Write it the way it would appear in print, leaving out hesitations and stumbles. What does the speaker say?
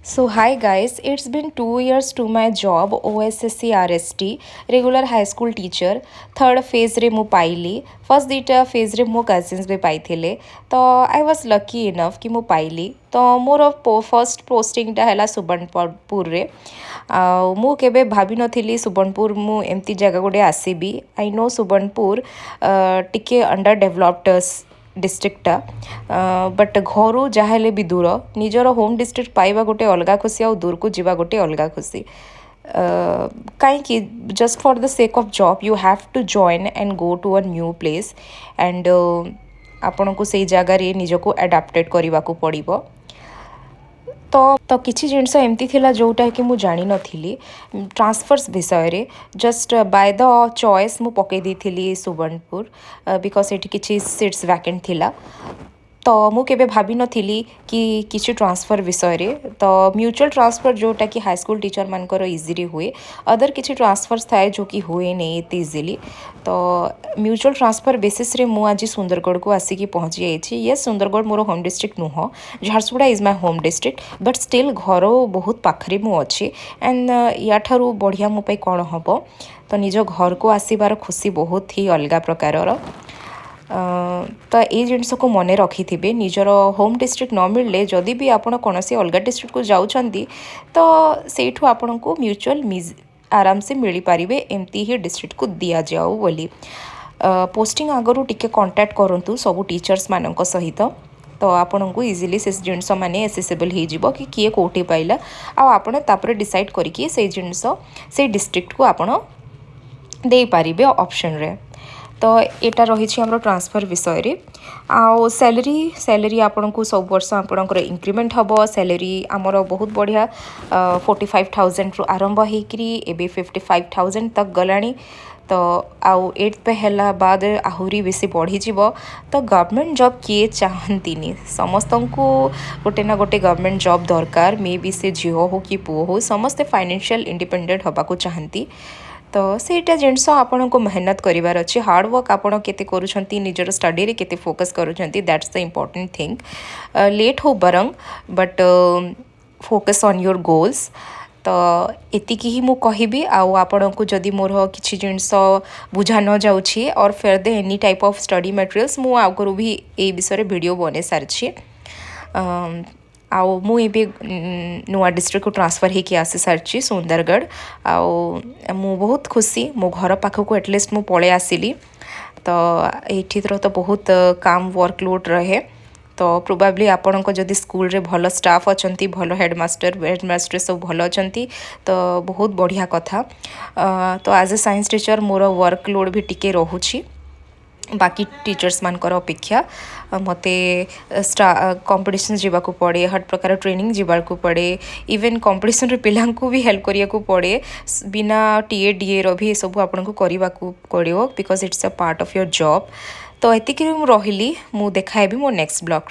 So hi guys, it's been 2 years to my job OSSC RST regular high school teacher. Third phase रे मु पाइली first दुईटा phase रे मो cousins भी पाइथिले तो आई वाज लकी इनफ कि मु पाइली तो मोर फर्स्ट पोस्टिंगटा है सुबर्णपुर रे मु केबे भाभी नथिली सुबर्णपुर मु एमती जगह गोटे आसीबी आई नो सुबर्णपुर टिके अंडर डेभलप्ड डिस्ट्रिक्टटा बट घर जहाँ भी दूर निजर होम डिस्ट्रिक्ट पाइबा गोटे अलग खुशी आ दूर को जीवा गोटे अलग खुशी कहीं just for the sake of job you have to join and go to a new place and आपन को सही जगार निजको एडाप्टेड करने को पड़ो तो किसी जिनस एमती थिला जोटा कि मु जानी नथिली ट्रांसफर्स विषय रे जस्ट बाय द चॉइस मु पकई देथिली सुबर्णपुर बिकॉज एठी किछि सीट्स वैकेंट थिला तो मु केबे भाभी नथिली कि किछि ट्रांसफर विषय रे तो म्यूचुअल ट्रांसफर जोटा कि हाई स्कूल टीचर मानकर इजीली हुए अदर किछि ट्रांसफर्स थाए जो कि हुए नहीं एते इजीली तो म्यूचुअल ट्रांसफर बेसिस रे मु आज सुंदरगढ़ को आसिकी पहुँची जाइए ये सुंदरगढ़ मोर होम डिस्ट्रिक्ट नुह Jharsuguda is my home district but still घर बहुत पाखरे मु अच्छी एंड या ठारू बढ़िया मो पे कौन हम तो निज घर को आसबार खुशी बहुत ही अलग प्रकार तो ये जिनस को मन रखि थे निजर होम डिस्ट्रिक्ट न मिलले जदि भी आपण कौन सी अलग डिस्ट्रिक्ट को जाऊँगी तो सेठू आपण को म्यूचुअल आराम से मिल पारे एमती ही डिस्ट्रिक्ट को दि जाऊ बोली पोस्टिंग आगरू टिके कांटेक्ट करूँ सबू टीचर्स मान सहित तो आपन को इजिली से जिनस माने एसेसेबल हो कि किए कौटी पाइला आपड़ डिसाइड करके से जिनस से डिस्ट्रिक्ट को आपड़ दे पारिबे ऑप्शन रे तो यहाँ रही आम ट्रांसफर विषय रे आउ सैलरी आपन को सब वर्ष आपणकर इंक्रीमेंट हम सैलरी आमर बहुत बढ़िया 45,000 रु आरंभ होकरी एबे 55,000 तक गलानी तो आउ 8th पे हैला बाद आहुरी बेसी बढ़ी तो गवर्नमेंट जॉब किए चाहती समस्त को गोटे ना गोटे गवर्नमेंट जॉब दरकार मे बी से झील हो कि पुओ हो समस्ते फाइनेंशियल इंडिपेंडेंट हवा को चाहती तो सेटा जिनस आपण को मेहनत करिवार अच्छे हार्डवर्क आपण केते करूछंती निजर स्टडी रे केते फोकस करूछंती that's the important thing late हो बरंग but focus on your goals तो एतिकी ही मु कहिबी आउ आपण को जदि मोर किछि जिनस बुझा न जाउछि और फेर दे any type of study materials मु आगरू भी ए विषय वीडियो बने सारछि आउ मु एबे नुआ डिस्ट्रिक्ट को ट्रांसफर होकर आसी सारी सुंदरगढ़ आउ मु बहुत खुशी मो घर पाखक एटलिस्ट मु पळे आसिली तो ये तो बहुत काम वर्कलोड रहे तो प्रोबाब्ली आपण को जदि स्कूल रे भल स्टाफ अच्छी भल हेडमास्टर सब भल अच्छी तो बहुत बढ़िया कथा तो एज ए साइंस टीचर मोर वर्कलोड भी टिके रोची बाकी टीचर्स मानकर अपेक्षा मते कंपटीशन जीवाकू पड़े हर प्रकार ट्रेनिंग जीवाकू पड़े इवन कंपटीशन रे पिलां को भी हेल्प करिया को पड़े बिना टीए डीए रो भी सब आपन को करबा को पड़ियो because it's a part of your job तो एतिक रहिली मु देखाएबी मो नेक्स्ट ब्लॉग